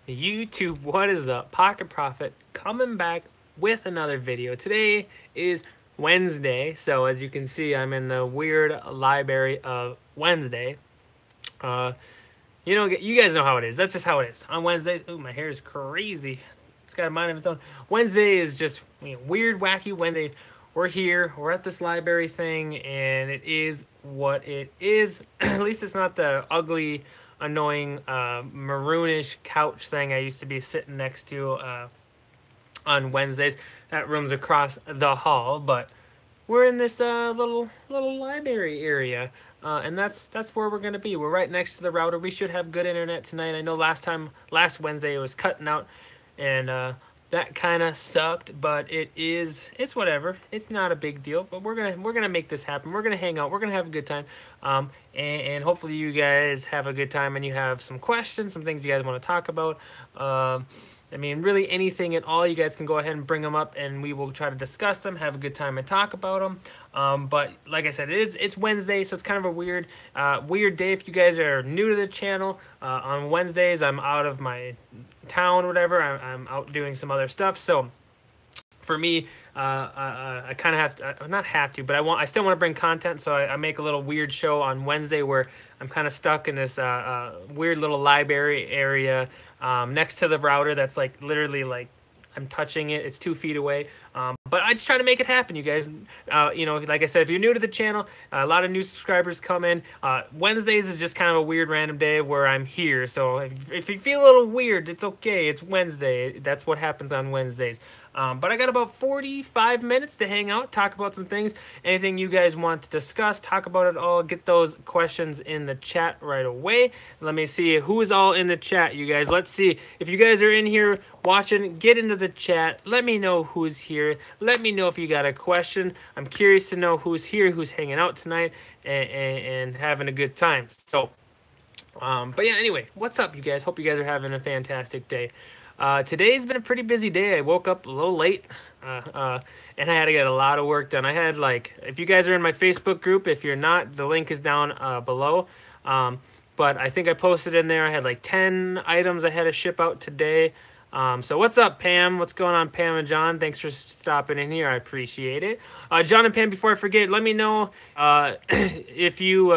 YouTube, what is up? Pocket Profit coming back with another video. Today is Wednesday, so as you can see, I'm in the weird library of Wednesday. You guys know how it is. That's just how it is. On Wednesday, ooh, my hair is crazy. It's got a mind of its own. Wednesday is just weird, wacky Wednesday. We're here. We're at this library thing, and it is what it is. At least it's not the ugly, annoying, maroonish couch thing I used to be sitting next to on Wednesdays. That room's across the hall, but we're in this little library area, and that's where we're gonna be. We're right next to the router. We should have good internet tonight. I know last Wednesday it was cutting out, and that kind of sucked. But it's whatever. It's not a big deal. But we're gonna make this happen. We're gonna hang out. We're gonna have a good time, and hopefully you guys have a good time and you have some questions, some things you guys want to talk about. I mean, really anything at all, you guys can go ahead and bring them up, and we will try to discuss them, have a good time, and talk about them. But like I said, it's Wednesday, so it's kind of a weird day if you guys are new to the channel. On Wednesdays, I'm out of my town, or whatever. I'm out doing some other stuff, so for me, I kind of have to, not have to, but I still want to bring content, so I make a little weird show on Wednesday where I'm kind of stuck in this weird little library area next to the router that's like literally like I'm touching it. It's 2 feet away. But I just try to make it happen, you guys. Like I said, if you're new to the channel, a lot of new subscribers come in. Wednesdays is just kind of a weird random day where I'm here. So if you feel a little weird, it's okay. It's Wednesday. That's what happens on Wednesdays. But I got about 45 minutes to hang out, talk about some things, anything you guys want to discuss, talk about it all, get those questions in the chat right away. Let me see who's all in the chat, you guys. Let's see. If you guys are in here watching, get into the chat. Let me know who's here. Let me know if you got a question. I'm curious to know who's here, who's hanging out tonight, and having a good time. So, but yeah, anyway, what's up, you guys? Hope you guys are having a fantastic day. Today's been a pretty busy day. I woke up a little late, and I had to get a lot of work done. I had if you guys are in my Facebook group, if you're not, the link is down below. But I think I posted in there. I had 10 items I had to ship out today. So what's up, Pam? What's going on, Pam and John? Thanks for stopping in here. I appreciate it. John and Pam, before I forget, let me know if you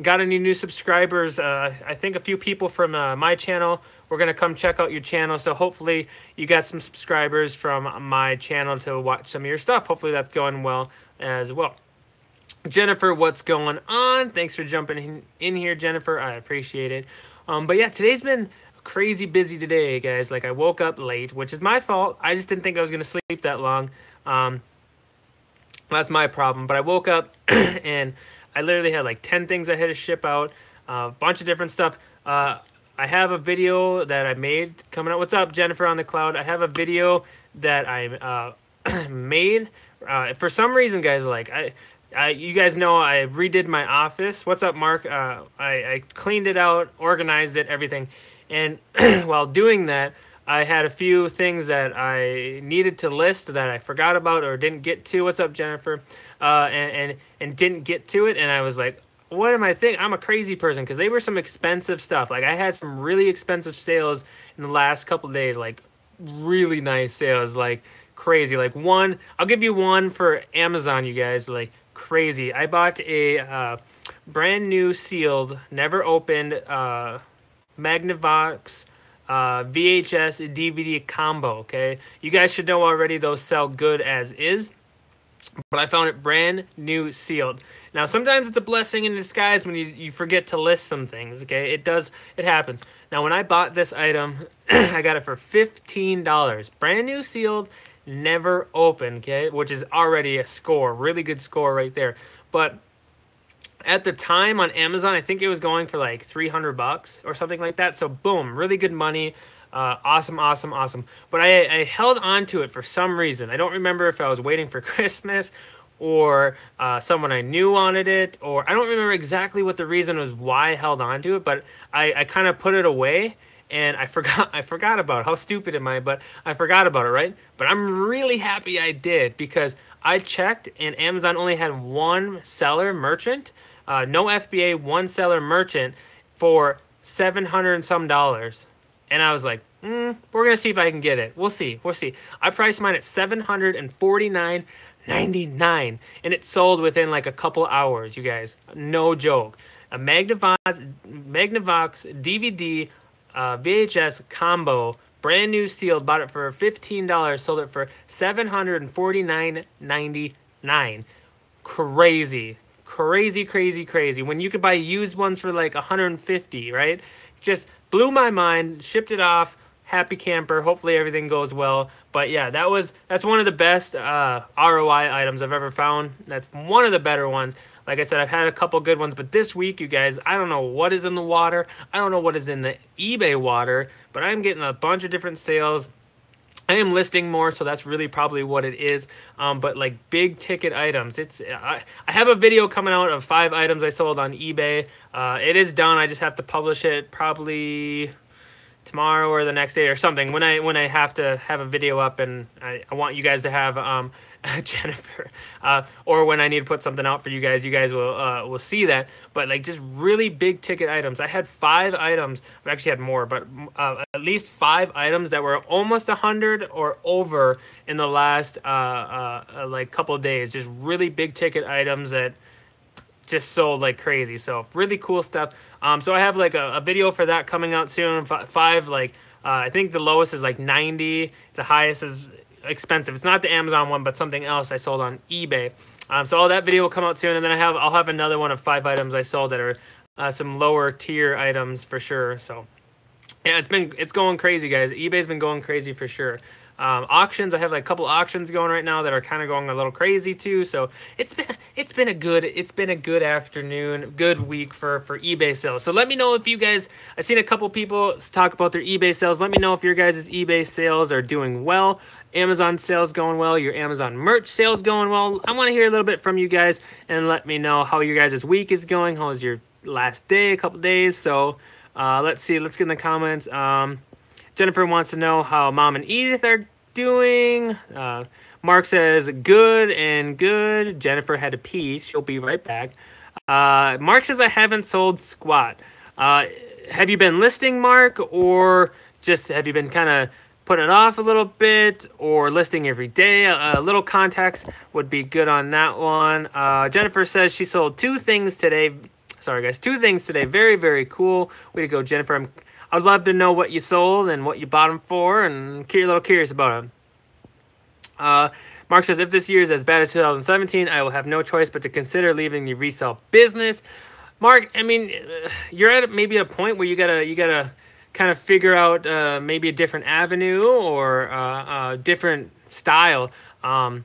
got any new subscribers. I think a few people from my channel were going to come check out your channel. So hopefully you got some subscribers from my channel to watch some of your stuff. Hopefully that's going well as well. Jennifer, what's going on? Thanks for jumping in here, Jennifer. I appreciate it. But yeah, today's been crazy busy today, guys. I woke up late, which is my fault. I just didn't think I was going to sleep that long. That's my problem. But I woke up and I literally had 10 things I had to ship out, a bunch of different stuff. I have a video that I made coming out. What's up, Jennifer on the cloud? I have a video that I made. For some reason, guys, you guys know I redid my office. What's up, Mark? I cleaned it out, organized it, everything. And while doing that, I had a few things that I needed to list that I forgot about or didn't get to. What's up, Jennifer? And didn't get to it. And I was like, what am I thinking? I'm a crazy person, because they were some expensive stuff. I had some really expensive sales in the last couple of days, really nice sales, crazy. One, I'll give you one for Amazon, you guys, crazy. I bought a brand new sealed, never opened Magnavox VHS DVD combo, okay? You guys should know already those sell good as is, but I found it brand new sealed. Now, sometimes it's a blessing in disguise when you forget to list some things, okay? It happens. Now, when I bought this item, I got it for $15. Brand new sealed, never opened, okay? Which is already a score, really good score right there. But at the time on Amazon, I think it was going for $300 or something like that. So boom, really good money. Awesome. But I held on to it for some reason. I don't remember if I was waiting for Christmas or someone I knew wanted it, or I don't remember exactly what the reason was why I held on to it, but I kind of put it away. And I forgot about it. How stupid am I? But I forgot about it, right? But I'm really happy I did, because I checked and Amazon only had one seller merchant, no FBA, one seller merchant for $700 and some. and I was like, we're gonna see if I can get it. We'll see. We'll see. I priced mine at $749.99, and it sold within like a couple hours. You guys, no joke. A Magnavox DVD VHS combo, brand new sealed. Bought it for $15. Sold it for $749.99. Crazy, crazy, crazy, crazy. When you could buy used ones for like 150, right? Just blew my mind. Shipped it off. Happy camper. Hopefully everything goes well. But yeah, that's one of the best ROI items I've ever found. That's one of the better ones. Like I said, I've had a couple good ones, but this week, you guys, I don't know what is in the water. I don't know what is in the eBay water, but I'm getting a bunch of different sales. I am listing more, so that's really probably what it is. But like big ticket items, I have a video coming out of 5 items I sold on eBay. It is done. I just have to publish it probably tomorrow or the next day or something. When I have to have a video up, and I want you guys to have Jennifer, or when I need to put something out for you guys will see that. But like just really big ticket items. I had 5 items. I actually had more, but at least 5 items that were almost 100 or over in the last like couple of days. Just really big ticket items that just sold like crazy. So really cool stuff. So I have like a video for that coming out soon. 5 like I think the lowest is like 90. The highest is expensive. It's not the Amazon one, but something else I sold on eBay. So all that video will come out soon, and then I'll have another one of 5 items I sold that are some lower tier items for sure. So yeah, it's going crazy, guys. eBay's been going crazy for sure. Auctions, I have like a couple auctions going right now that are kind of going a little crazy too. So it's been a good afternoon, good week for eBay sales. So let me know if you guys, I've seen a couple people talk about their eBay sales. Let me know if your guys' eBay sales are doing well. Amazon sales going well, your Amazon merch sales going well. I want to hear a little bit from you guys, and let me know how your guys' week is going. How was your last day, a couple days? So let's see. Let's get in the comments. Jennifer wants to know how Mom and Edith are doing. Mark says good and good. Jennifer had a piece. She'll be right back. Mark says I haven't sold squat. Have you been listing, Mark, or just have you been kind of putting it off a little bit, or listing every day? A little context would be good on that one. Jennifer says she sold 2 things today. Sorry, guys. 2 things today. Very, very cool. Way to go, Jennifer. I'd love to know what you sold and what you bought them for, and a little curious about them. Mark says, if this year is as bad as 2017, I will have no choice but to consider leaving the resale business. Mark, I mean, you're at maybe a point where you gotta kind of figure out maybe a different avenue or a different style. And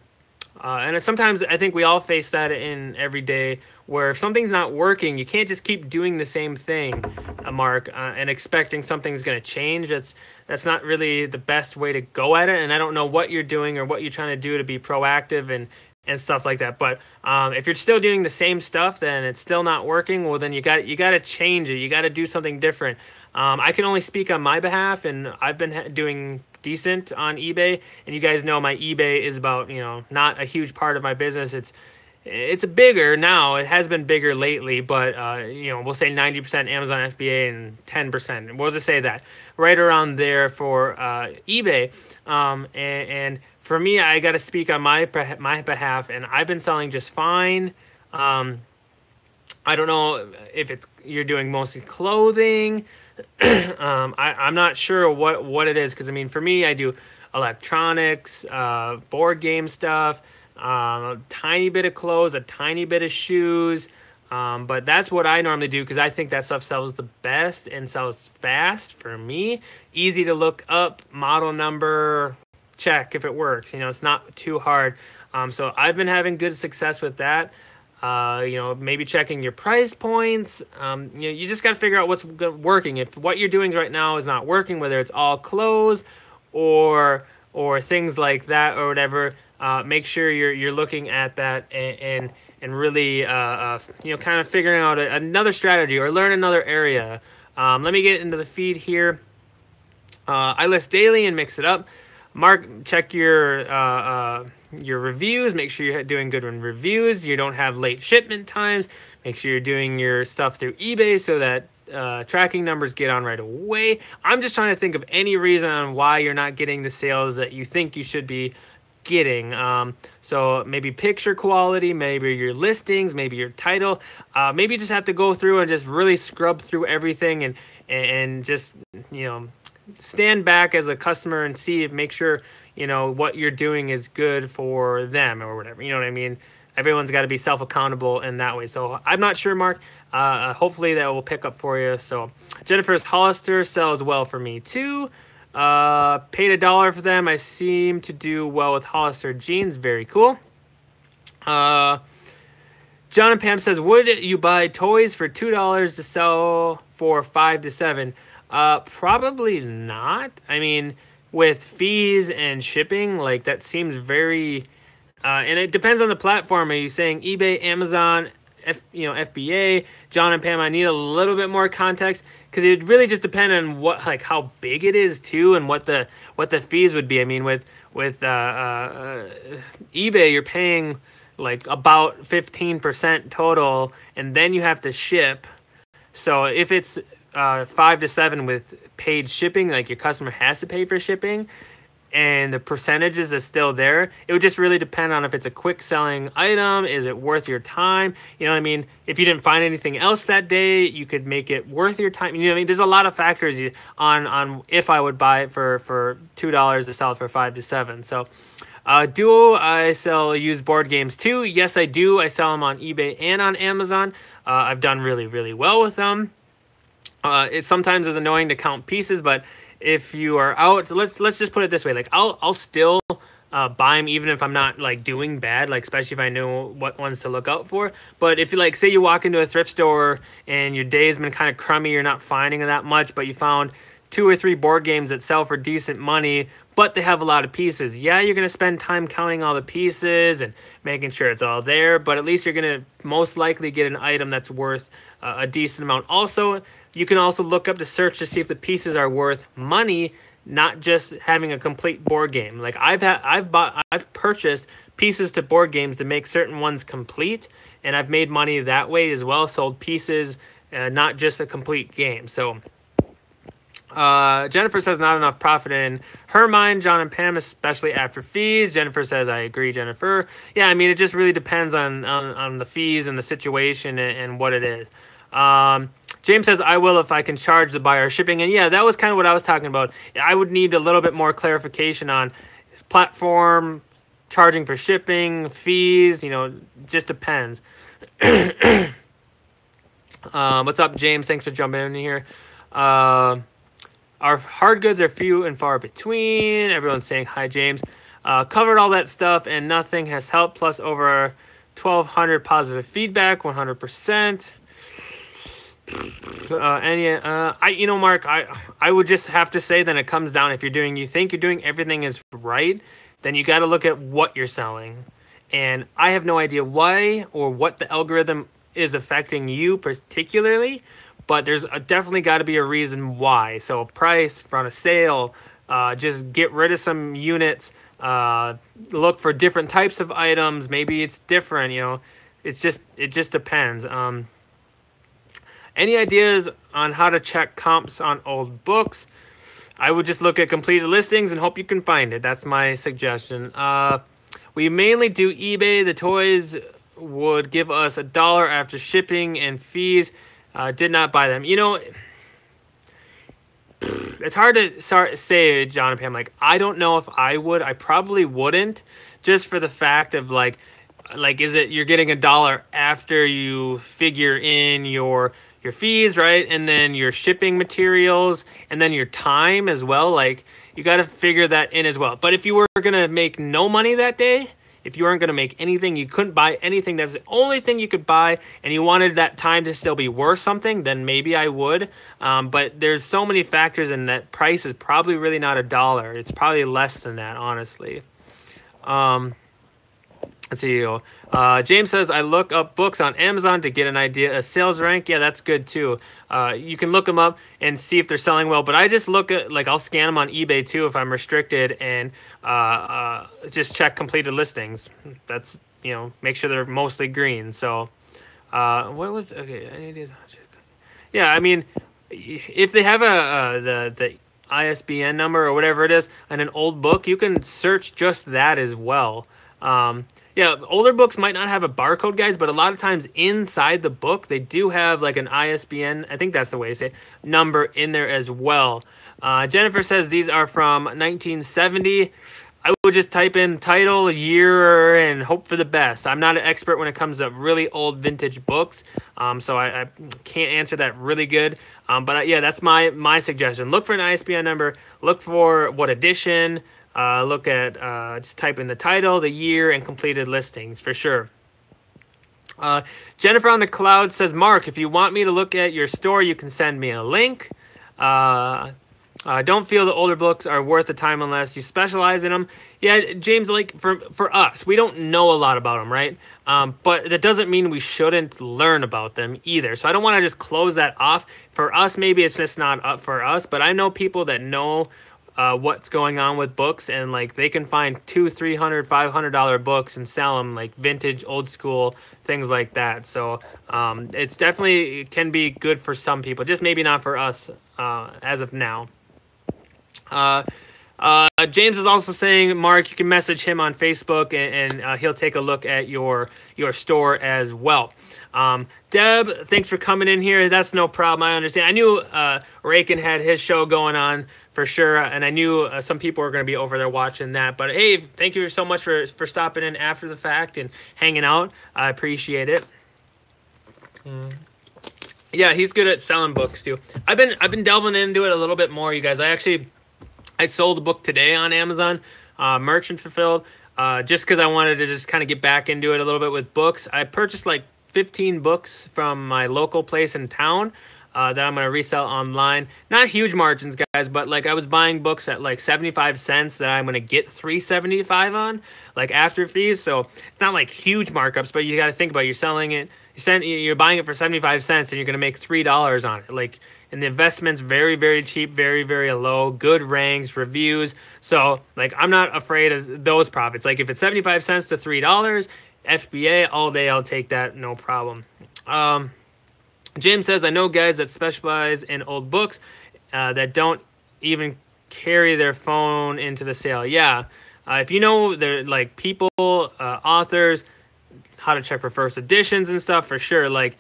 sometimes I think we all face that in every day, where if something's not working, you can't just keep doing the same thing, Mark, and expecting something's going to change. That's not really the best way to go at it. And I don't know what you're doing or what you're trying to do to be proactive and stuff like that. But if you're still doing the same stuff, then it's still not working. Well, then you got to change it. You got to do something different. I can only speak on my behalf, and I've been doing decent on eBay, and you guys know my eBay is about, not a huge part of my business. It's bigger now. It has been bigger lately, but we'll say 90% Amazon FBA and 10%. We'll just say that right around there for eBay. And for me, I got to speak on my behalf, and I've been selling just fine. I don't know if you're doing mostly clothing. I'm not sure what it is, because I mean, for me, I do electronics, board game stuff, a tiny bit of clothes, a tiny bit of shoes, but that's what I normally do, because I think that stuff sells the best and sells fast for me. Easy to look up, model number, check if it works. It's not too hard. So I've been having good success with that. Maybe checking your price points. You just got to figure out what's working. If what you're doing right now is not working, whether it's all clothes or things like that or whatever, make sure you're looking at that and really kind of figuring out another strategy or learn another area. Let me get into the feed here. I list daily and mix it up. Mark, check your reviews. Make sure you're doing good reviews. You don't have late shipment times. Make sure you're doing your stuff through eBay so that tracking numbers, get on right away. I'm just trying to think of any reason on why you're not getting the sales that you think you should be getting. So maybe picture quality, maybe your listings, maybe your title. Maybe you just have to go through and just really scrub through everything and just, you know, stand back as a customer and see if make sure, you know, what you're doing is good for them or whatever. You know what I mean? Everyone's got to be self-accountable in that way. So I'm not sure, Mark. Hopefully that will pick up for you. So Jennifer's Hollister sells well for me too. Paid $1 for them. I seem to do well with Hollister jeans. Very cool. John and Pam says, would you buy toys for $2 to sell for $5 to $7? Probably not. I mean, with fees and shipping, like that seems very, and it depends on the platform. Are you saying eBay, Amazon, FBA, John and Pam? I need a little bit more context because it really just depends on what, like how big it is too, and what the fees would be. I mean, with eBay, you're paying like about 15% total, and then you have to ship. So if it's $5 to $7 with paid shipping, like your customer has to pay for shipping, and the percentages is still there, it would just really depend on if it's a quick selling item. Is it worth your time? You know what I mean? If you didn't find anything else that day, you could make it worth your time. You know what I mean? There's a lot of factors on if I would buy it for $2 to sell it for $5 to $7. So Duo, I sell used board games too. Yes, I do. I sell them on eBay and on Amazon. I've done really, really well with them. It sometimes is annoying to count pieces, but if you are out, so let's just put it this way. Like I'll still buy them even if I'm not like doing bad, like especially if I know what ones to look out for. But if you like, say you walk into a thrift store and your day's been kind of crummy, you're not finding that much, but you found 2 or 3 board games that sell for decent money, but they have a lot of pieces. Yeah, you're going to spend time counting all the pieces and making sure it's all there, but at least you're going to most likely get an item that's worth a decent amount. Also, you can also look up to search to see if the pieces are worth money, not just having a complete board game. Like I've purchased pieces to board games to make certain ones complete, and I've made money that way as well. Sold pieces, not just a complete game. So Jennifer says not enough profit in her mind, John and Pam, especially after fees. Jennifer says, I agree, Jennifer. Yeah, I mean, it just really depends on the fees and the situation and what it is. James says, I will if I can charge the buyer shipping. And yeah, that was kind of what I was talking about. I would need a little bit more clarification on platform, charging for shipping, fees, you know, just depends. What's up, James? Thanks for jumping in here. Our hard goods are few and far between. Everyone's saying hi, James. Covered all that stuff and nothing has helped. Plus over 1,200 positive feedback, 100%. You know, Mark, I would just have to say then it comes down, if you think you're doing everything is right, then you got to look at what you're selling. And I have no idea why or what the algorithm is affecting you particularly, but there's definitely got to be a reason why. So price, front of sale, just get rid of some units, look for different types of items. Maybe it's different, you know, it just depends. Any ideas on how to check comps on old books? I would just look at completed listings and hope you can find it. That's my suggestion. We mainly do eBay. The toys would give us $1 after shipping and fees. Did not buy them. You know, it's hard to say, John and Pam. Like, I don't know if I would. I probably wouldn't, just for the fact of like, is it you're getting $1 after you figure in your fees, right? And then your shipping materials and then your time as well. Like, you got to figure that in as well. But if you were going to make no money that day, if you weren't going to make anything, you couldn't buy anything, that's the only thing you could buy, and you wanted that time to still be worth something, then maybe I would. But there's so many factors, and that price is probably really not $1. It's probably less than that, honestly. Let's see. James says, I look up books on Amazon to get an idea of sales rank. Yeah, that's good too. You can look them up and see if they're selling well. But I just look at, like, I'll scan them on eBay too if I'm restricted, and just check completed listings. That's, you know, make sure they're mostly green. So, what was, okay, any ideas? Yeah, I mean, if they have the ISBN number or whatever it is in an old book, you can search just that as well. Yeah, older books might not have a barcode, guys, but a lot of times inside the book they do have like an ISBN. I think that's the way to say it, number in there as well. Jennifer says these are from 1970. I would just type in title, year, and hope for the best. I'm not an expert when it comes to really old vintage books, so I can't answer that really good. But yeah, that's my suggestion. Look for an ISBN number. Look for what edition. Look at just type in the title, the year, and completed listings for sure. Jennifer on the Cloud says, Mark, if you want me to look at your store, you can send me a link. Don't feel the older books are worth the time unless you specialize in them. Yeah, James, like for us, we don't know a lot about them, right? But that doesn't mean we shouldn't learn about them either. So I don't want to just close that off. For us, maybe it's just not up for us, but I know people that know what's going on with books, and like they can find $200, $300, $500 books and sell them like vintage, old school things like that. So it's definitely it can be good for some people, just maybe not for us as of now. James is also saying, Mark, you can message him on Facebook and he'll take a look at your store as well. Deb, thanks for coming in here. That's no problem. I understand. I knew Rakin had his show going on for sure, and I knew some people were going to be over there watching that. But hey, thank you so much for stopping in after the fact and hanging out. I appreciate it. Yeah, he's good at selling books too. I've been delving into it a little bit more, you guys. I sold a book today on Amazon, Merchant Fulfilled, just because I wanted to just kind of get back into it a little bit with books. I purchased like 15 books from my local place in town that I'm going to resell online. Not huge margins, guys, but like I was buying books at like 75 cents that I'm going to get $3.75 on, like after fees. So it's not like huge markups, but you got to think about it. You're selling it, you're buying it for 75 cents and you're going to make $3 on it. Like, and the investment's very, very cheap, very, very low, good ranks, reviews. So, like, I'm not afraid of those profits. Like, if it's 75 cents to $3, FBA all day, I'll take that, no problem. James says, I know guys that specialize in old books that don't even carry their phone into the sale. Yeah, if you know, they're like people, authors, how to check for first editions and stuff, for sure. Like,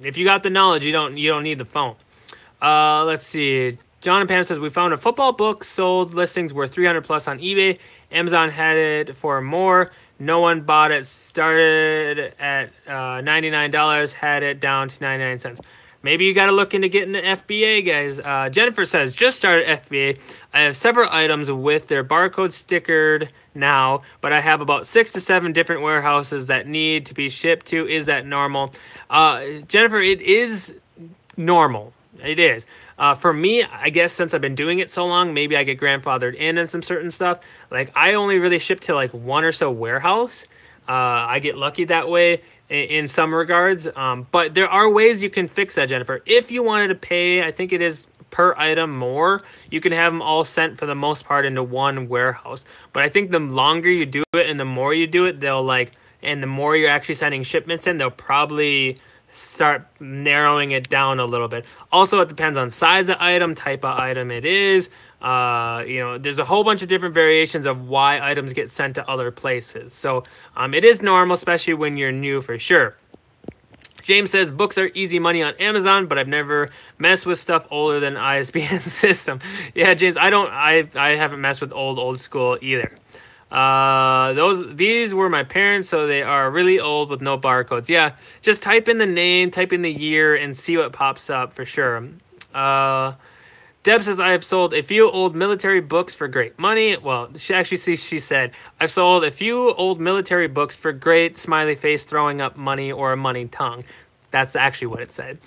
if you got the knowledge, you don't need the phone. Let's see. John and Pam says, we found a football book sold listings worth $300 plus on eBay. Amazon had it for more. No one bought it. Started at $99, had it down to 99 cents. Maybe you got to look into getting the FBA, guys. Jennifer says, just started FBA. I have several items with their barcode stickered now, but I have about 6 to 7 different warehouses that need to be shipped to. Is that normal? Jennifer, it is normal. It is. For me, I guess since I've been doing it so long, maybe I get grandfathered in on some certain stuff. Like, I only really ship to like one or so warehouse. I get lucky that way in some regards. But there are ways you can fix that, Jennifer. If you wanted to pay, I think it is per item more, you can have them all sent for the most part into one warehouse. But I think the longer you do it and the more you do it, and the more you're actually sending shipments in, they'll probably start narrowing it down a little bit. Also, it depends on size of item, type of item it is. There's a whole bunch of different variations of why items get sent to other places. So it is normal, especially when you're new, for sure. James says, books are easy money on Amazon, but I've never messed with stuff older than ISBN system. Yeah, James, I haven't messed with old school either. These were my parents, so they are really old with no barcodes. Yeah, just type in the name, type in the year, and see what pops up for sure. Deb says, I have sold a few old military books for great money. Well, she said, I've sold a few old military books for great smiley face throwing up money or a money tongue. That's actually what it said.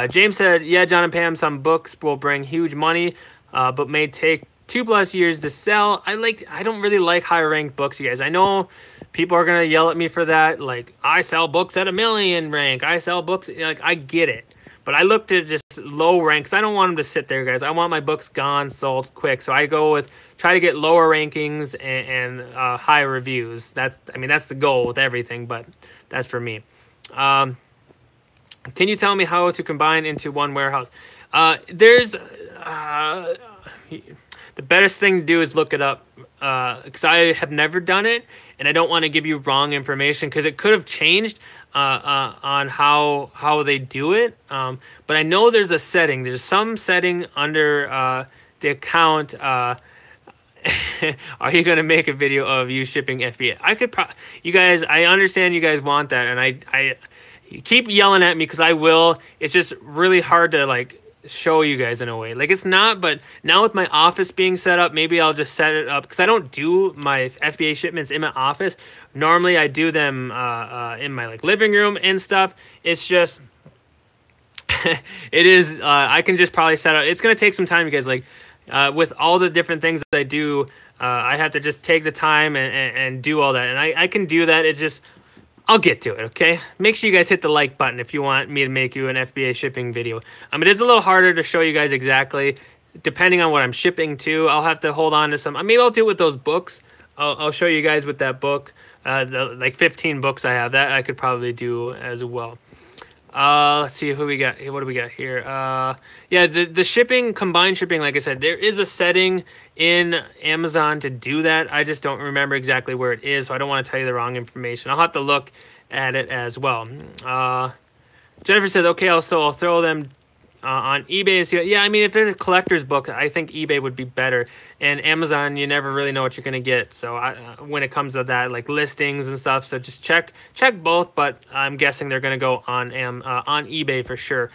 James said, yeah, John and Pam, some books will bring huge money, but may take 2+ years to sell. I don't really like high ranked books, you guys. I know people are going to yell at me for that. Like, I sell books at 1 million rank. I sell books, like, I get it. But I looked at just low ranks. I don't want them to sit there, guys. I want my books gone, sold quick. So I try to get lower rankings and high reviews. That's the goal with everything, but that's for me. Can you tell me how to combine into one warehouse? There's the best thing to do is look it up, because I have never done it, and I don't want to give you wrong information because it could have changed on how they do it. But I know there's a setting. There's some setting under the account. Are you gonna make a video of you shipping FBA? I could you guys, I understand you guys want that, and I you keep yelling at me because I will. It's just really hard to like show you guys in a way. Like it's not, but now with my office being set up, maybe I'll just set it up because I don't do my FBA shipments in my office. Normally I do them in my like living room and stuff. It's just it is I can just probably set up. It's gonna take some time, you guys. Like with all the different things that I do, I have to just take the time and do all that, and I can do that. It's just I'll get to it, okay? Make sure you guys hit the like button if you want me to make you an FBA shipping video. It is a little harder to show you guys exactly, depending on what I'm shipping to. I'll have to hold on to some. Maybe I'll do it with those books. I'll show you guys with that book, the like 15 books I have. That I could probably do as well. Let's see who we got. What do we got here? Yeah, the shipping, combined shipping, like I said, there is a setting in Amazon to do that. I just don't remember exactly where it is, so I don't want to tell you the wrong information. I'll have to look at it as well. Jennifer says, okay, I'll throw them on eBay and see. Yeah, if it's a collector's book, I think eBay would be better. And Amazon, you never really know what you're gonna get. So when it comes to that, like listings and stuff, so just check both. But I'm guessing they're gonna go on eBay for sure.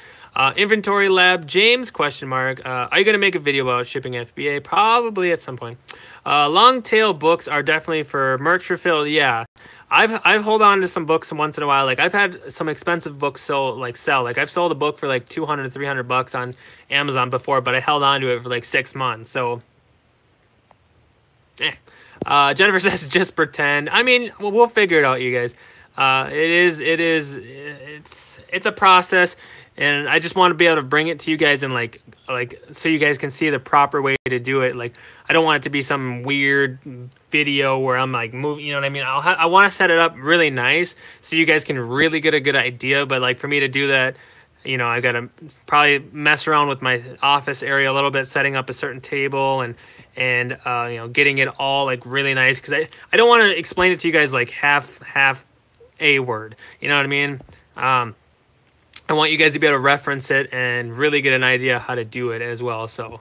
Inventory Lab James ? Are you gonna make a video about shipping FBA? Probably at some point. Long tail books are definitely for merch fulfilled. Yeah. I've hold on to some books once in a while. Like I've had some expensive books sell. Like I've sold a book for like $200, $300 on Amazon before, but I held on to it for like 6 months. So, Jennifer says just pretend. We'll figure it out, you guys. It's a process, and I just want to be able to bring it to you guys and like so you guys can see the proper way to do it. Like I don't want it to be some weird video where I'm like moving, you know what I mean? I want to set it up really nice so you guys can really get a good idea. But like for me to do that, I gotta probably mess around with my office area a little bit, setting up a certain table and getting it all like really nice, because I don't want to explain it to you guys like half a word. You know what I mean? I want you guys to be able to reference it and really get an idea how to do it as well. So,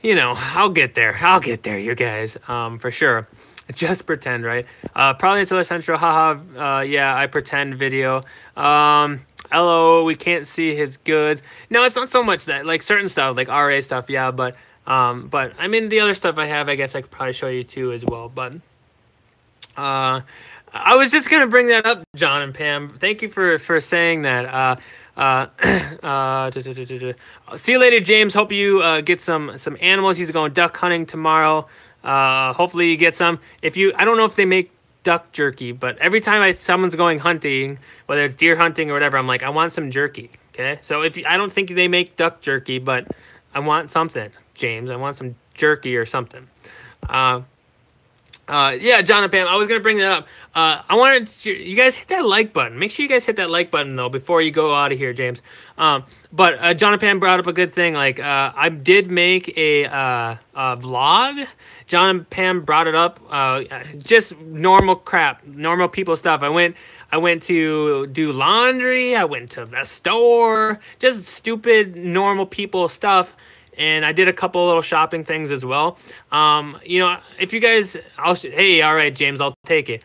I'll get there, you guys, for sure. Just pretend, right? Probably it's Central. Haha. Yeah, I pretend video. LO, we can't see his goods. No, it's not so much that, like certain stuff, like RA stuff. Yeah, but the other stuff I have, I guess I could probably show you too as well. But, I was just gonna bring that up, John and Pam. Thank you for saying that. See you later, James. Hope you get some animals. He's going duck hunting tomorrow. Hopefully you get some. I don't know if they make duck jerky, but every time someone's going hunting, whether it's deer hunting or whatever, I'm like, I want some jerky. Okay, so I don't think they make duck jerky, but I want something, James. I want some jerky or something. Yeah, John and Pam, I was going to bring that up. I wanted you guys hit that like button. Make sure you guys hit that like button, though, before you go out of here, James. But John and Pam brought up a good thing. Like, I did make a vlog. John and Pam brought it up. Just normal crap, normal people stuff. I went to do laundry. I went to the store. Just stupid, normal people stuff. And I did a couple little shopping things as well. If you guys, hey, all right, James, I'll take it.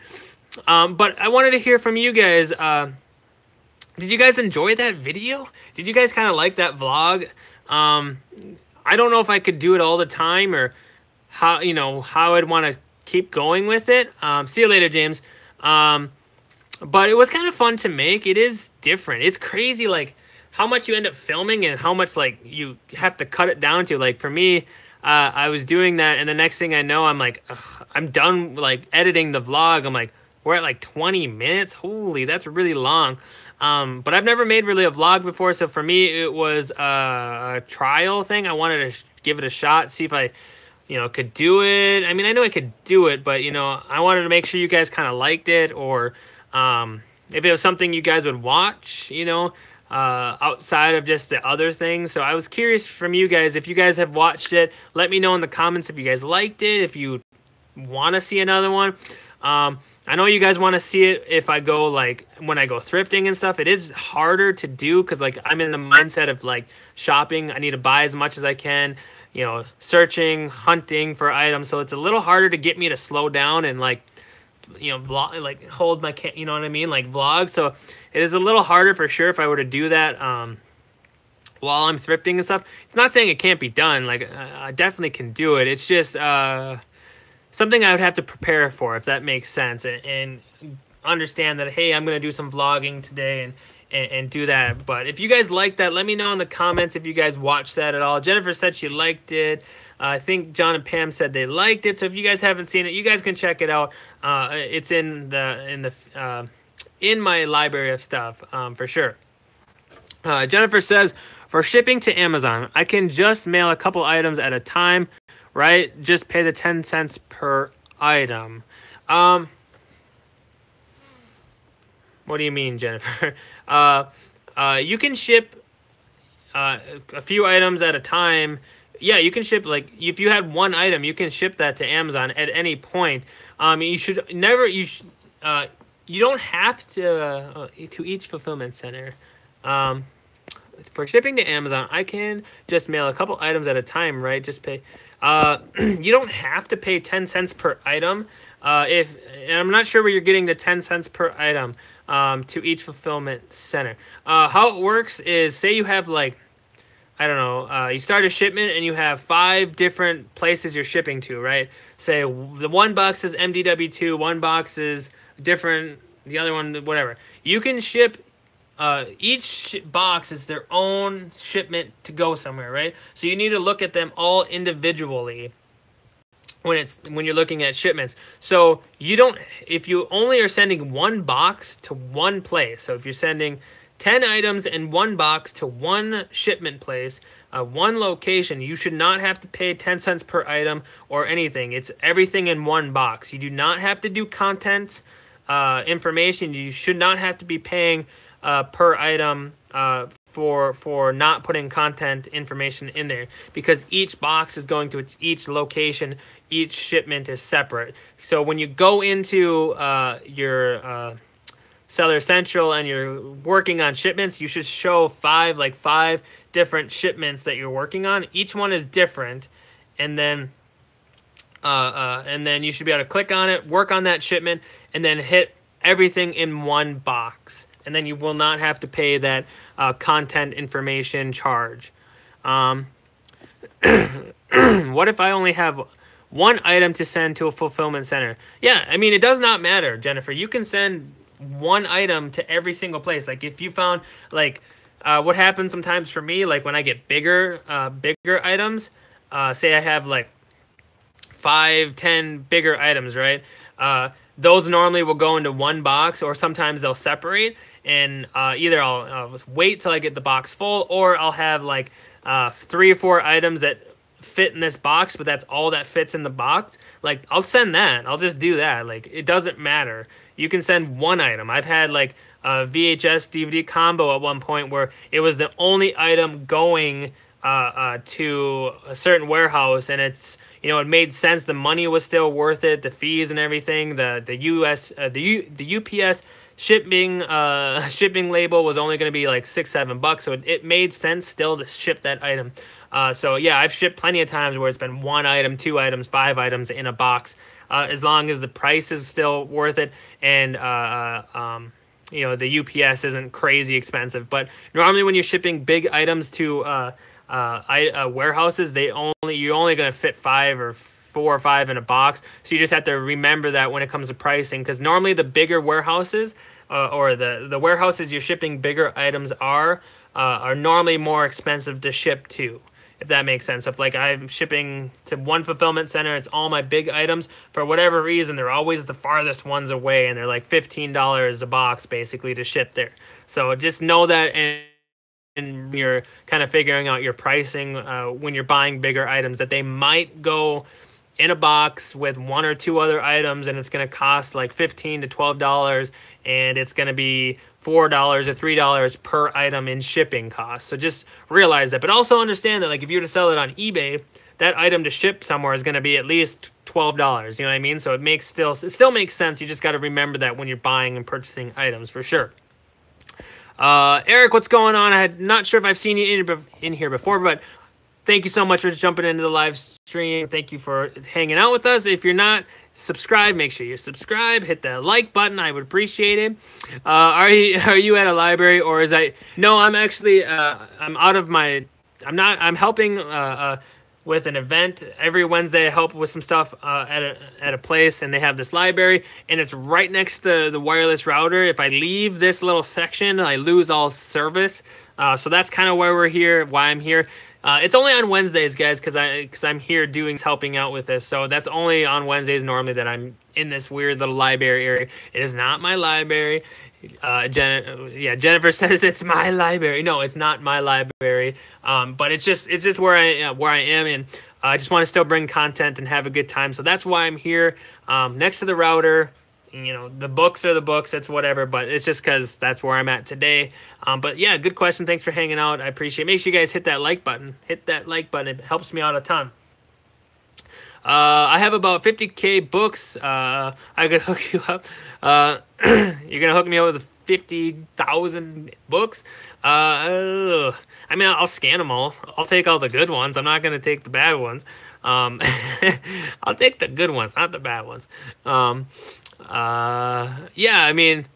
But I wanted to hear from you guys. Did you guys enjoy that video? Did you guys kind of like that vlog? I don't know if I could do it all the time or how I'd want to keep going with it. See you later, James. But it was kind of fun to make. It is different. It's crazy, like, how much you end up filming and how much like you have to cut it down to. Like for me, I was doing that, and the next thing I know, I'm like, I'm done like editing the vlog. I'm like, we're at like 20 minutes. Holy, that's really long. But I've never made really a vlog before, so for me it was a trial thing. I wanted to give it a shot, see if I could do it. I know I could do it, but I wanted to make sure you guys kind of liked it, or if it was something you guys would watch, outside of just the other things. So I was curious from you guys, if you guys have watched it, let me know in the comments if you guys liked it, if you want to see another one. I know you guys want to see it if I go, like, when I go thrifting and stuff. It is harder to do because, like, I'm in the mindset of, like, shopping. I need to buy as much as I can, searching, hunting for items. So it's a little harder to get me to slow down and, like, vlog, like, hold my you know what I mean, like, vlog. So it is a little harder for sure if I were to do that while I'm thrifting and stuff. It's not saying it can't be done. Like, I definitely can do it. It's just something I would have to prepare for, if that makes sense, and understand that, hey, I'm gonna do some vlogging today and do that. But if you guys like that, let me know in the comments if you guys watched that at all. Jennifer said she liked it. I think John and Pam said they liked it. So if you guys haven't seen it, you guys can check it out. It's in my library of stuff, for sure. Jennifer says, for shipping to Amazon, I can just mail a couple items at a time, right? Just pay the 10 cents per item. What do you mean, Jennifer? You can ship a few items at a time. Yeah, you can ship, like, if you had one item, you can ship that to Amazon at any point. You should never, you don't have to each fulfillment center. For shipping to Amazon, I can just mail a couple items at a time, right? Just pay. You don't have to pay 10 cents per item. And I'm not sure where you're getting the 10 cents per item to each fulfillment center. How it works is, say you have, like, I don't know, you start a shipment and you have 5 different places you're shipping to, right? Say the one box is MDW2, one box is different, the other one, whatever. You can ship, each box is their own shipment to go somewhere, right? So you need to look at them all individually when you're looking at shipments. So if you only are sending one box to one place, so if you're sending 10 items in one box to one shipment place, one location, you should not have to pay 10 cents per item or anything. It's everything in one box. You do not have to do content information. You should not have to be paying per item for not putting content information in there, because each box is going to each location. Each shipment is separate. So when you go into your Seller Central and you're working on shipments, you should show 5 different shipments that you're working on. Each one is different, and then you should be able to click on it, work on that shipment, and then hit everything in one box. And then you will not have to pay that content information charge. What if I only have one item to send to a fulfillment center? Yeah, I mean, it does not matter, Jennifer. You can send one item to every single place. Like, if you found, like, what happens sometimes for me, like, when I get bigger items, say I have, like, 5, 10 bigger items, right? Those normally will go into one box, or sometimes they'll separate, and either I'll wait till I get the box full, or I'll have, like, 3 or 4 items that fit in this box, but that's all that fits in the box. Like, I'll send that. I'll just do that. Like, it doesn't matter. You can send one item. I've had, like, a VHS DVD combo at one point where it was the only item going to a certain warehouse, and it's, it made sense. The money was still worth it, the fees and everything. The UPS shipping label was only going to be like $6-7, so it made sense still to ship that item. So yeah, I've shipped plenty of times where it's been 1 item, 2 items, 5 items in a box, as long as the price is still worth it, and the UPS isn't crazy expensive. But normally when you're shipping big items to warehouses, you're only going to fit 5 or 4 or 5 in a box. So you just have to remember that when it comes to pricing, because normally the bigger warehouses or the warehouses you're shipping bigger items are normally more expensive to ship to, if that makes sense. If, like, I'm shipping to one fulfillment center, it's all my big items. For whatever reason, they're always the farthest ones away, and they're like $15 a box basically to ship there. So just know that, and you're kind of figuring out your pricing when you're buying bigger items, that they might go in a box with one or two other items, and it's going to cost like $15 to $12, and it's going to be $4 or $3 per item in shipping costs. So just realize that, but also understand that like if you were to sell it on eBay, that item to ship somewhere is going to be at least $12. You know what I mean? So it still makes sense. You just got to remember that when you're buying and purchasing items for sure. Eric, what's going on? I'm not sure if I've seen you in here before, but thank you so much for jumping into the live stream. Thank you for hanging out with us. If you're not subscribed, make sure you subscribe. Hit that like button. I would appreciate it. Are you at a library, or is I? No, I'm actually. I'm out of my. I'm helping. With an event every Wednesday. I help with some stuff at a place, and they have this library, and it's right next to the wireless router. If I leave this little section, I lose all service. So that's kind of why I'm here. It's only on Wednesdays, guys, because I'm here helping out with this. So that's only on Wednesdays normally that I'm in this weird little library area. It is not my library. Jennifer says it's my library. No, it's not my library. But it's just where I am, and I just want to still bring content and have a good time. So that's why I'm here, next to the router. You know, the books are the books. It's whatever, but it's just because that's where I'm at today. But yeah, good question. Thanks for hanging out. I appreciate it. Make sure you guys hit that like button. Hit that like button. It helps me out a ton. I have about 50K books. I could hook you up. You're gonna hook me up with 50,000 books. I mean, I'll scan them all. I'll take all the good ones. I'm not gonna take the bad ones. I'll take the good ones, not the bad ones. Yeah, I mean,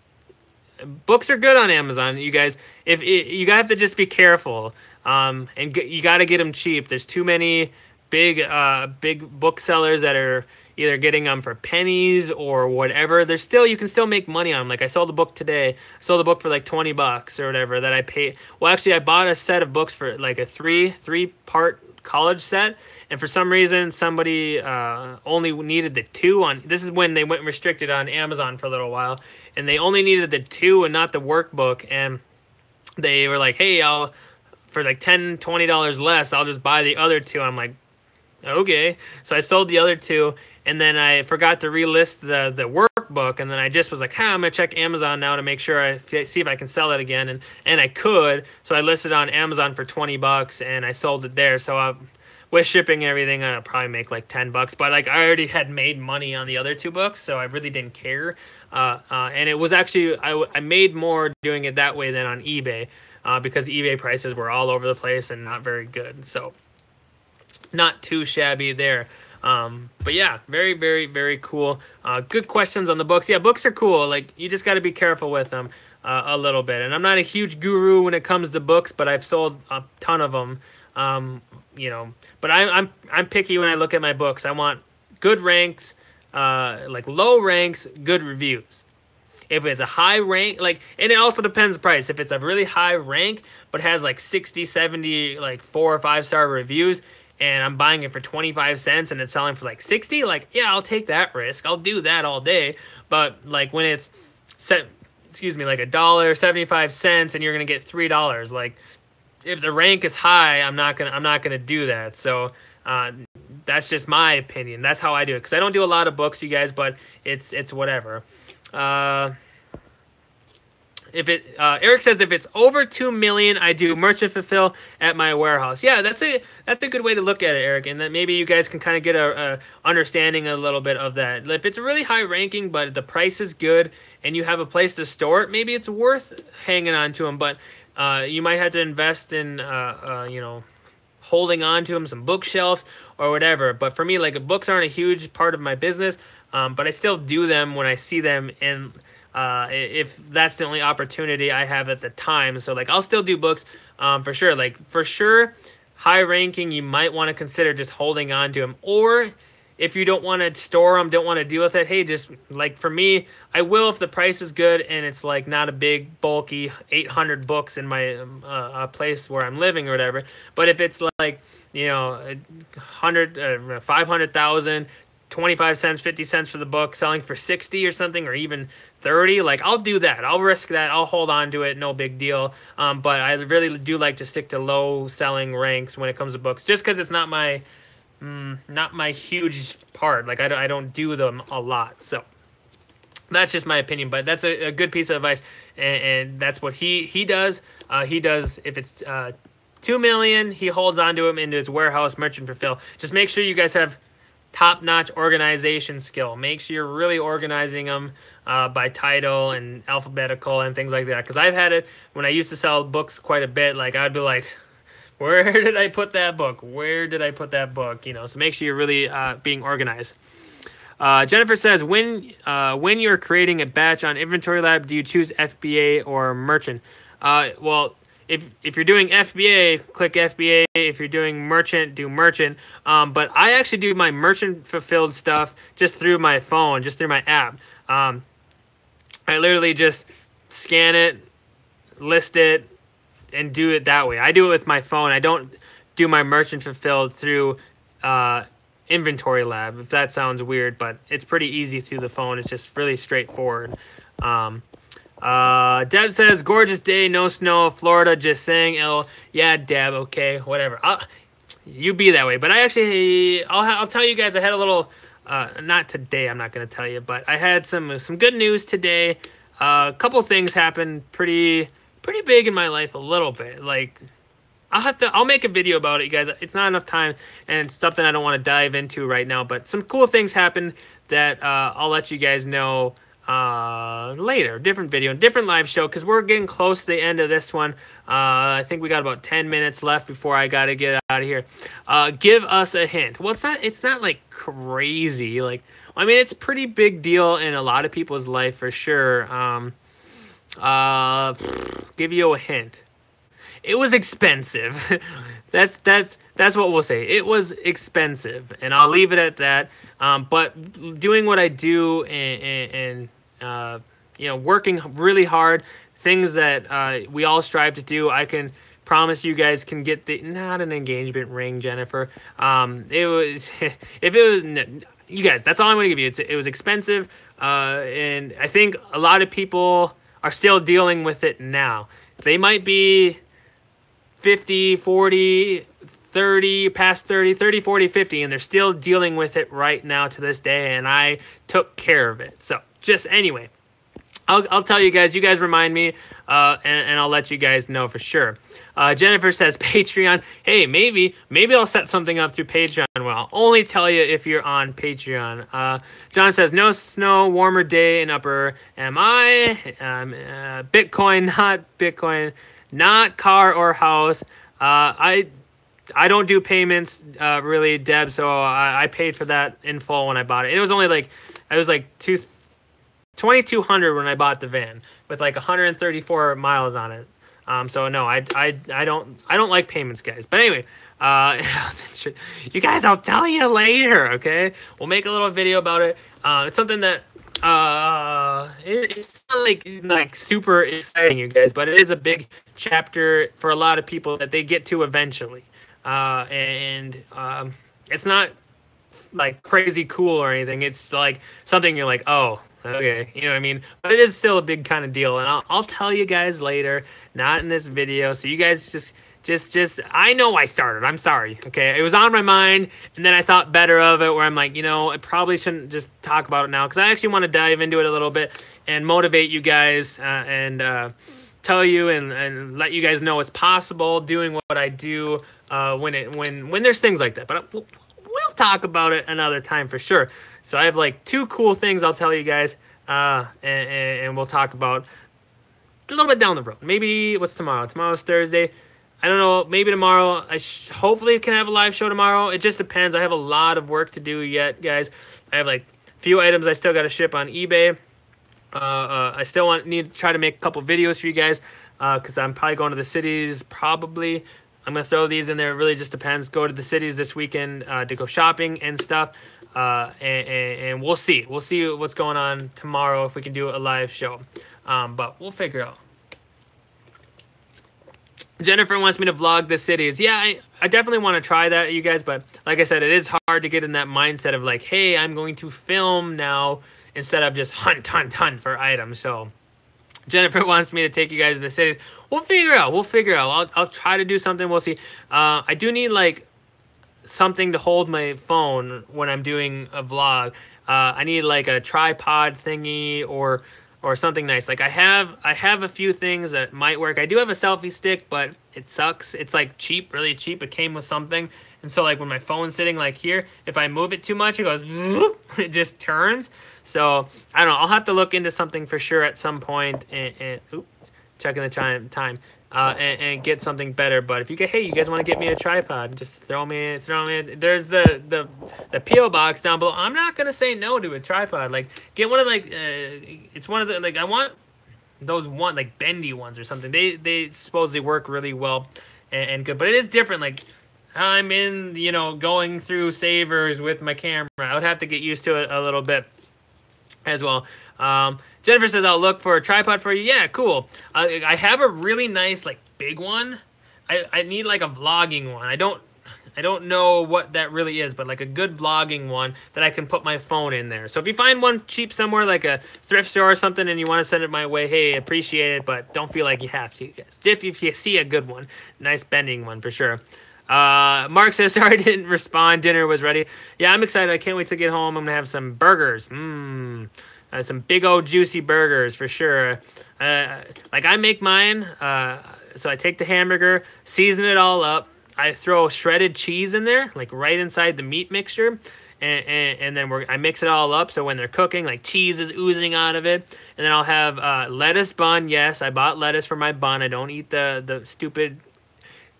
books are good on Amazon. You guys, if you have to just be careful. And you got to get them cheap. There's too many big booksellers that are either getting them for pennies or whatever. You can still make money on them. Like I sold the book today. I sold the book for like $20 or whatever that I paid. Well, actually, I bought a set of books for like a three-part college set. And for some reason, somebody only needed the two on. This is when they went restricted on Amazon for a little while, and they only needed the two and not the workbook. And they were like, "Hey, for like $10, $20 less, I'll just buy the other two." I'm like, "Okay." So I sold the other two, and then I forgot to relist the workbook, and then I just was like, I'm gonna check Amazon now to make sure I see if I can sell it again, and I could. So I listed on Amazon for $20, and I sold it there. So with shipping and everything, I'll probably make like $10. But like I already had made money on the other two books, so I really didn't care. And it was actually I made more doing it that way than on eBay, because eBay prices were all over the place and not very good. So not too shabby there. But yeah, very, very, very cool. Good questions on the books. Yeah, books are cool. Like you just got to be careful with them a little bit. And I'm not a huge guru when it comes to books, but I've sold a ton of them. But I'm picky when I look at my books. I want good ranks, like low ranks, good reviews. If it's a high rank, and it also depends the price. If it's a really high rank, but has like 60, 70, like 4 or 5 star reviews, and I'm buying it for 25 cents and it's selling for like 60, yeah, I'll take that risk. I'll do that all day. But like when it's like $1.75 and you're going to get $3, like if the rank is high, I'm not gonna do that. So that's just my opinion. That's how I do it, because I don't do a lot of books, you guys, but it's whatever. Eric says if it's over 2 million, I do merchant fulfill at my warehouse. Yeah, that's a good way to look at it, Eric, and then maybe you guys can kind of get a understanding a little bit of that. If it's a really high ranking, but the price is good and you have a place to store it, maybe it's worth hanging on to them. But you might have to invest in holding on to them, some bookshelves or whatever. But for me, like, books aren't a huge part of my business, but I still do them when I see them, and if that's the only opportunity I have at the time. So like I'll still do books for sure. Like for sure, high ranking, you might want to consider just holding on to them. Or if you don't want to store them, don't want to deal with it, hey, just like for me, I will if the price is good and it's like not a big bulky 800 books in my place where I'm living or whatever. But if it's like 100, 500,000, 25 cents, 50 cents for the book, selling for 60 or something, or even 30, like I'll do that. I'll risk that. I'll hold on to it. No big deal. But I really do like to stick to low selling ranks when it comes to books, just because it's not my not my huge part. Like I don't do them a lot, so that's just my opinion. But that's a good piece of advice, and that's what he does. He does if it's 2 million, he holds onto them into his warehouse, merchant fulfill. Just make sure you guys have top-notch organization skill. Make sure you're really organizing them by title and alphabetical and things like that. Because I've had it when I used to sell books quite a bit. Like I'd be like, where did I put that book? Where did I put that book? You know, so make sure you're really being organized. Jennifer says, when you're creating a batch on Inventory Lab, do you choose FBA or merchant? Well, if you're doing FBA, click FBA. If you're doing merchant, do merchant. But I actually do my merchant fulfilled stuff just through my phone, just through my app. I literally just scan it, list it, and do it that way. I do it with my phone. I don't do my merchant fulfilled through Inventory Lab, if that sounds weird, but it's pretty easy through the phone. It's just really straightforward. Deb says, gorgeous day, no snow, Florida, just saying. Yeah, Deb, okay, whatever. You be that way. But I actually, I'll tell you guys, I had a little, not today, I'm not going to tell you, but I had some good news today. A couple things happened pretty big in my life a little bit. Like, I'll make a video about it, you guys. It's not enough time, and it's something I don't want to dive into right now, but some cool things happened that I'll let you guys know later. Different video, different live show, because we're getting close to the end of this one. I think we got about 10 minutes left before I got to get out of here. Give us a hint. Well, it's not like crazy. Like, I mean, it's a pretty big deal in a lot of people's life for sure. Give you a hint. It was expensive. that's what we'll say. It was expensive, and I'll leave it at that. But doing what I do and working really hard, things that we all strive to do, I can promise you guys can get not an engagement ring, Jennifer. It was if it was you guys. That's all I'm gonna give you. It was expensive, and I think a lot of people are still dealing with it now. They might be 50, 40, 30, past 30, 30, 40, 50, and they're still dealing with it right now to this day, and I took care of it. So, just anyway, I'll tell you guys remind me, and I'll let you guys know for sure. Jennifer says, Patreon. Hey, maybe I'll set something up through Patreon. Well, I'll only tell you if you're on Patreon. John says, no snow, warmer day in Upper MI. Bitcoin, not Bitcoin. Not car or house. I don't do payments really, Deb. So I paid for that in full when I bought it. It was only like $2,200 when I bought the van with like 134 miles on it. So no, I don't like payments, guys. But anyway, you guys, I'll tell you later. Okay, we'll make a little video about it. It's something that. It's not like super exciting, you guys, but it is a big chapter for a lot of people that they get to eventually. And it's not like crazy cool or anything. It's like something you're like, oh, okay, you know what I mean? But it is still a big kind of deal, and I'll tell you guys later, not in this video. So you guys just I know I started. I'm sorry. Okay, it was on my mind, and then I thought better of it. Where I'm like, I probably shouldn't just talk about it now because I actually want to dive into it a little bit and motivate you guys and tell you and let you guys know it's possible doing what I do when there's things like that. But we'll talk about it another time for sure. So I have like 2 cool things I'll tell you guys, and we'll talk about a little bit down the road. Maybe what's tomorrow? Tomorrow's Thursday. I don't know, maybe tomorrow. I hopefully can have a live show tomorrow. It just depends. I have a lot of work to do yet, guys. I have like a few items I still got to ship on eBay. I still need to try to make a couple videos for you guys because I'm probably going to the cities. Probably I'm going to throw these in there. It really just depends. Go to the cities this weekend to go shopping and stuff. And we'll see. We'll see what's going on tomorrow if we can do a live show. But we'll figure out. Jennifer wants me to vlog the cities. Yeah, I definitely want to try that, you guys. But like I said, it is hard to get in that mindset of like, hey, I'm going to film now instead of just hunt for items. So Jennifer wants me to take you guys to the cities. We'll figure out. I'll try to do something. We'll see. I do need like something to hold my phone when I'm doing a vlog. I need like a tripod thingy or something nice. Like I have a few things that might work. I do have a selfie stick, but it sucks. It's like cheap, really cheap. It came with something. And so like when my phone's sitting like here, if I move it too much, it goes, it just turns. So I don't know. I'll have to look into something for sure at some point and checking the time. And get something better. But if you get, hey, you guys want to get me a tripod, just throw me. There's the PO box down below. I'm not gonna say no to a tripod. Like get one of like it's one of the like I want those one like bendy ones or something. They supposedly work really well and good, but it is different. Like I'm in going through Savers with my camera. I would have to get used to it a little bit as well. Jennifer says, I'll look for a tripod for you. Yeah, cool. I have a really nice, like, big one. I need, like, a vlogging one. I don't know what that really is, but, like, a good vlogging one that I can put my phone in there. So if you find one cheap somewhere, like a thrift store or something, and you want to send it my way, hey, appreciate it, but don't feel like you have to. If you see a good one, nice bending one for sure. Mark says, sorry I didn't respond. Dinner was ready. Yeah, I'm excited. I can't wait to get home. I'm going to have some burgers. Some big old juicy burgers for sure. Like I make mine. So I take the hamburger, season it all up. I throw shredded cheese in there, like right inside the meat mixture. And then I mix it all up. So when they're cooking, like cheese is oozing out of it. And then I'll have lettuce bun. Yes, I bought lettuce for my bun. I don't eat the stupid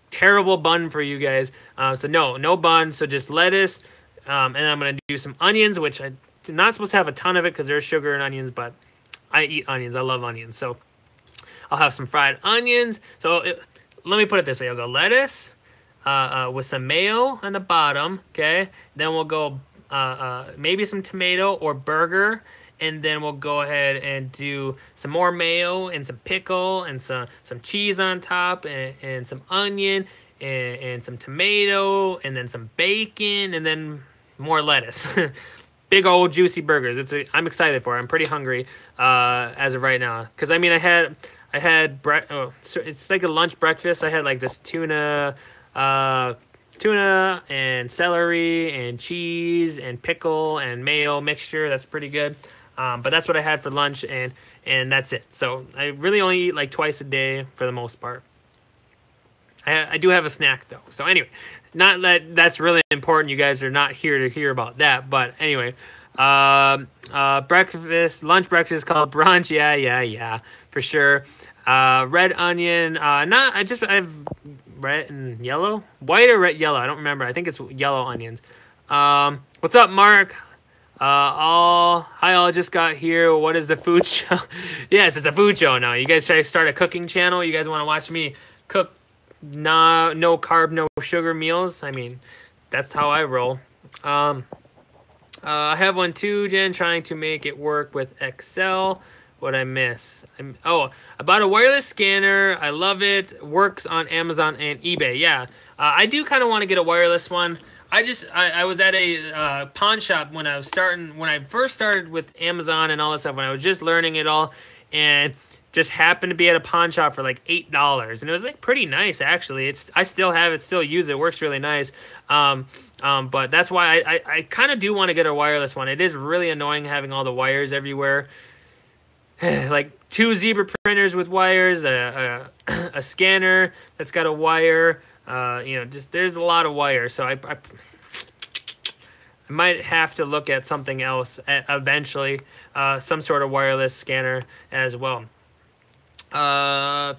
terrible bun for you guys. So no bun. So just lettuce. And then I'm going to do some onions, which I'm not supposed to have a ton of it because there's sugar in onions, but I eat onions. I love onions. So I'll have some fried onions. So let me put it this way. I'll go lettuce with some mayo on the bottom. Okay. Then we'll go maybe some tomato or burger. And then we'll go ahead and do some more mayo and some pickle and some cheese on top and some onion and some tomato and then some bacon and then more lettuce. Big old juicy burgers. I'm excited for it. I'm pretty hungry as of right now. Because, I mean, I had so it's like a lunch breakfast. I had like this tuna and celery and cheese and pickle and mayo mixture. That's pretty good. But that's what I had for lunch, and that's it. So I really only eat like twice a day for the most part. I do have a snack though. So anyway, not that that's really important. You guys are not here to hear about that. But anyway, lunch breakfast is called brunch. Yeah, for sure. Red onion. I have red and yellow, white or red, yellow. I don't remember. I think it's yellow onions. What's up, Mark? Hi all, just got here. What is the food show? Yes, it's a food show now. You guys try to start a cooking channel? You guys want to watch me cook no carb, no sugar meals? I mean, that's how I roll. I have one too, Jen, trying to make it work with Excel. What'd I miss? I bought a wireless scanner. I love it. Works on Amazon and eBay. Yeah, I do kind of want to get a wireless one. I was at a pawn shop when I first started with Amazon and all that stuff, when I was just learning it all, and just happened to be at a pawn shop for like $8, and it was like pretty nice actually. I still have it, still use it. It works really nice. But that's why I kind of do want to get a wireless one. It is really annoying having all the wires everywhere. Like 2 Zebra printers with wires, a scanner that's got a wire. Just there's a lot of wires, so I might have to look at something else eventually, some sort of wireless scanner as well. I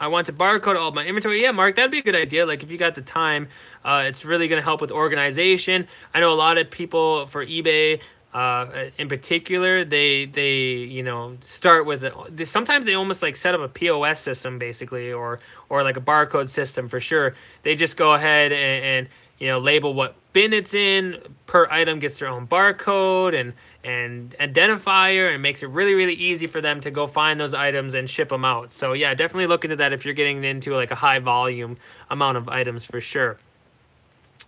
want to barcode all my inventory. Yeah, Mark, that'd be a good idea. Like if you got the time, it's really going to help with organization. I know a lot of people for eBay, in particular, they start with sometimes they almost like set up a POS system basically, or like a barcode system for sure. They just go ahead and label what bin it's in. Per item gets their own barcode and identifier, and it makes it really, really easy for them to go find those items and ship them out. So yeah, definitely look into that if you're getting into like a high volume amount of items for sure.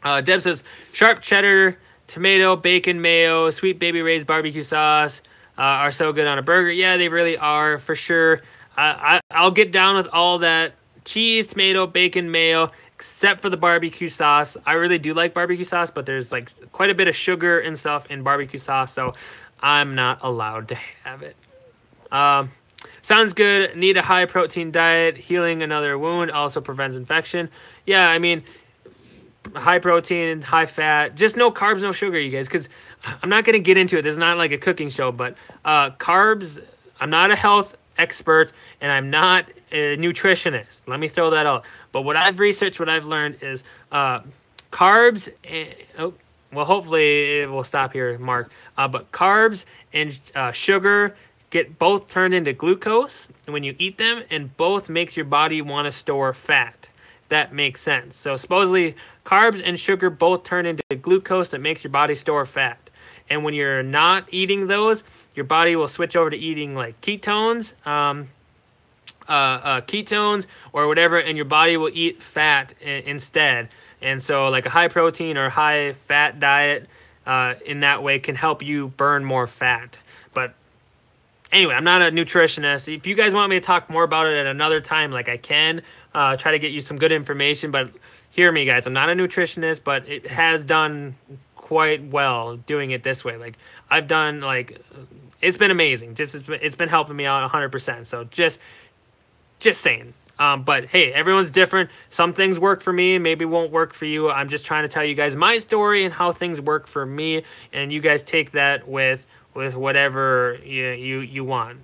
Deb says sharp cheddar, tomato, bacon, mayo, Sweet Baby Ray's barbecue sauce are so good on a burger. Yeah, they really are for sure. I'll get down with all that cheese, tomato, bacon, mayo. except for the barbecue sauce. I really do like barbecue sauce, but there's like quite a bit of sugar and stuff in barbecue sauce, so I'm not allowed to have it. Sounds good. Need a high protein diet. Healing another wound also prevents infection. Yeah, I mean, high protein, high fat, just no carbs, no sugar, you guys, because I'm not going to get into it. This is not like a cooking show, but carbs, I'm not a health expert, and I'm not a nutritionist. Let me throw that out. But what I've researched, what I've learned is carbs, well, hopefully it will stop here, Mark, but carbs and sugar get both turned into glucose when you eat them, and both makes your body want to store fat. That makes sense. So supposedly carbs and sugar both turn into glucose that makes your body store fat. And when you're not eating those, your body will switch over to eating like ketones, ketones or whatever, and your body will eat fat instead. And so like a high protein or high fat diet in that way can help you burn more fat. But anyway, I'm not a nutritionist. If you guys want me to talk more about it at another time, like I can, try to get you some good information. But hear me, guys. I'm not a nutritionist, but it has done quite well doing it this way. Like I've done, like it's been amazing. It's been helping me out 100%. So just saying. But hey, everyone's different. Some things work for me, maybe won't work for you. I'm just trying to tell you guys my story and how things work for me, and you guys take that with whatever you want.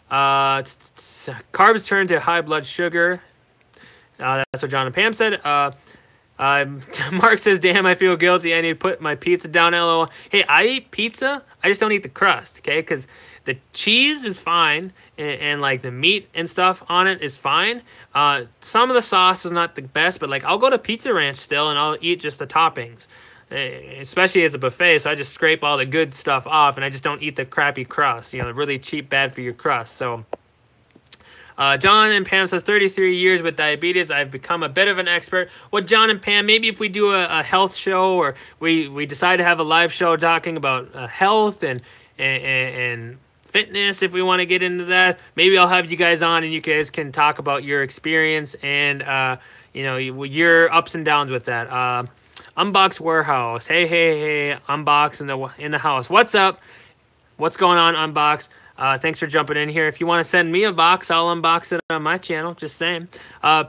Carbs turn to high blood sugar. That's what John and Pam said. Mark says, damn, I feel guilty. I need to put my pizza down, LOL. Hey, I eat pizza. I just don't eat the crust, okay? Because the cheese is fine, and like the meat and stuff on it is fine. Some of the sauce is not the best, but like I'll go to Pizza Ranch still, and I'll eat just the toppings. Especially as a buffet, so I just scrape all the good stuff off, and I just don't eat the crappy crust, the really cheap, bad for your crust. So John and Pam says 33 years with diabetes, I've become a bit of an expert. Well, John and Pam, maybe if we do a health show, or we decide to have a live show talking about health and fitness, if we want to get into that, maybe I'll have you guys on and you guys can talk about your experience and your ups and downs with that. Unbox Warehouse. Hey, Unbox in the house. What's up? What's going on, Unbox? Thanks for jumping in here. If you want to send me a box, I'll unbox it on my channel. Just saying.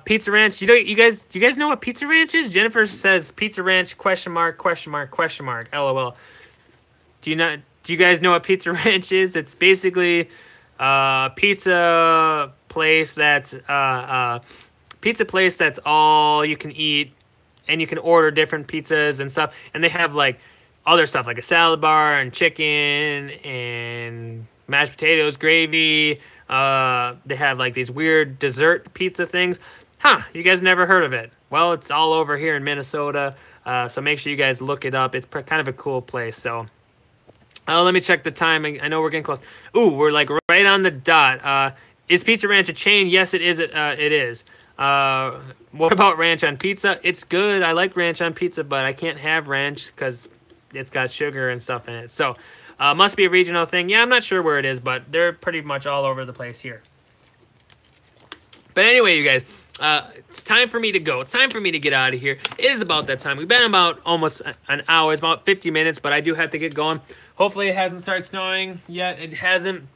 Pizza Ranch. Do you guys know what Pizza Ranch is? Jennifer says Pizza Ranch ? LOL. Do you guys know what Pizza Ranch is? It's basically pizza place that's all you can eat. And you can order different pizzas and stuff. And they have, like, other stuff, like a salad bar and chicken and mashed potatoes, gravy. They have, like, these weird dessert pizza things. You guys never heard of it. Well, it's all over here in Minnesota. So make sure you guys look it up. It's kind of a cool place. So let me check the time. I know we're getting close. Ooh, we're, like, right on the dot. Is Pizza Ranch a chain? Yes, it is. It is. What about ranch on pizza? It's good. I like ranch on pizza, but I can't have ranch because it's got sugar and stuff in it. So, must be a regional thing. Yeah, I'm not sure where it is, but they're pretty much all over the place here. But anyway, you guys, it's time for me to go. It's time for me to get out of here. It is about that time. We've been about almost an hour. It's about 50 minutes, but I do have to get going. Hopefully it hasn't started snowing yet. It hasn't.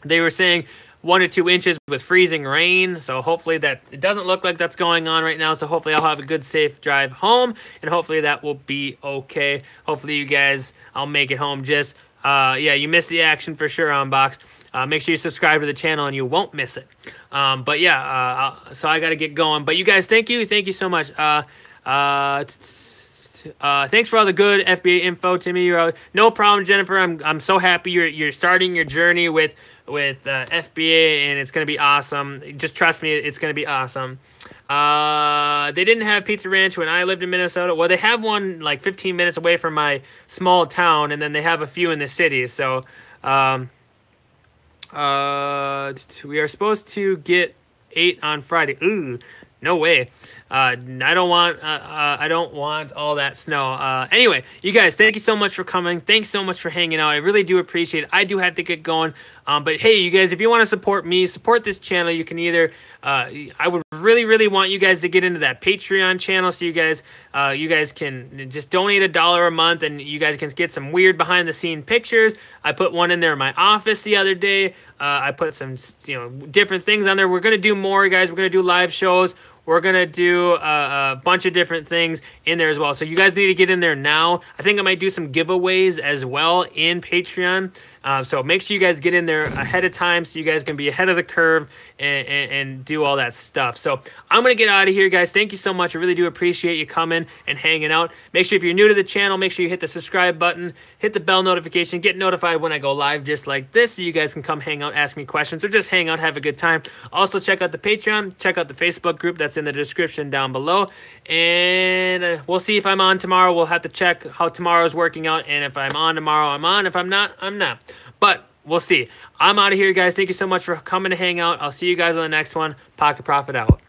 They were saying 1 to 2 inches with freezing rain. So hopefully that it doesn't look like that's going on right now. So hopefully I'll have a good, safe drive home, and hopefully that will be okay. Hopefully you guys, I'll make it home. Just, you missed the action for sure, Unbox. Make sure you subscribe to the channel and you won't miss it. So I got to get going. But you guys, thank you so much. Thanks for all the good FBA info, Timmy. No problem, Jennifer. I'm so happy you're starting your journey with FBA, and it's going to be awesome. Just trust me, it's going to be awesome. They didn't have Pizza Ranch when I lived in Minnesota. Well, they have one like 15 minutes away from my small town, and then they have a few in the city. So we are supposed to get 8 on Friday. Ooh, No way. I don't want all that snow. Anyway, you guys, thank you so much for coming. Thanks so much for hanging out. I really do appreciate it. I do have to get going. But hey, you guys, if you want to support me, support this channel, you can either, I would really, really want you guys to get into that Patreon channel so you guys can just donate $1 a month and you guys can get some weird behind the scene pictures. I put one in there in my office the other day. I put some, different things on there. We're going to do more, guys. We're going to do live shows. We're going to do a bunch of different things in there as well. So you guys need to get in there now. I think I might do some giveaways as well in Patreon. So make sure you guys get in there ahead of time so you guys can be ahead of the curve and do all that stuff. So I'm going to get out of here, guys. Thank you so much. I really do appreciate you coming and hanging out. Make sure if you're new to the channel, make sure you hit the subscribe button, hit the bell notification, get notified when I go live just like this so you guys can come hang out, ask me questions, or just hang out, have a good time. Also, check out the Patreon, check out the Facebook group that's in the description down below. And we'll see if I'm on tomorrow. We'll have to check how tomorrow's working out. And if I'm on tomorrow, I'm on. If I'm not, I'm not. But we'll see. I'm out of here, guys. Thank you so much for coming to hang out. I'll see you guys on the next one. Pocket Profit out.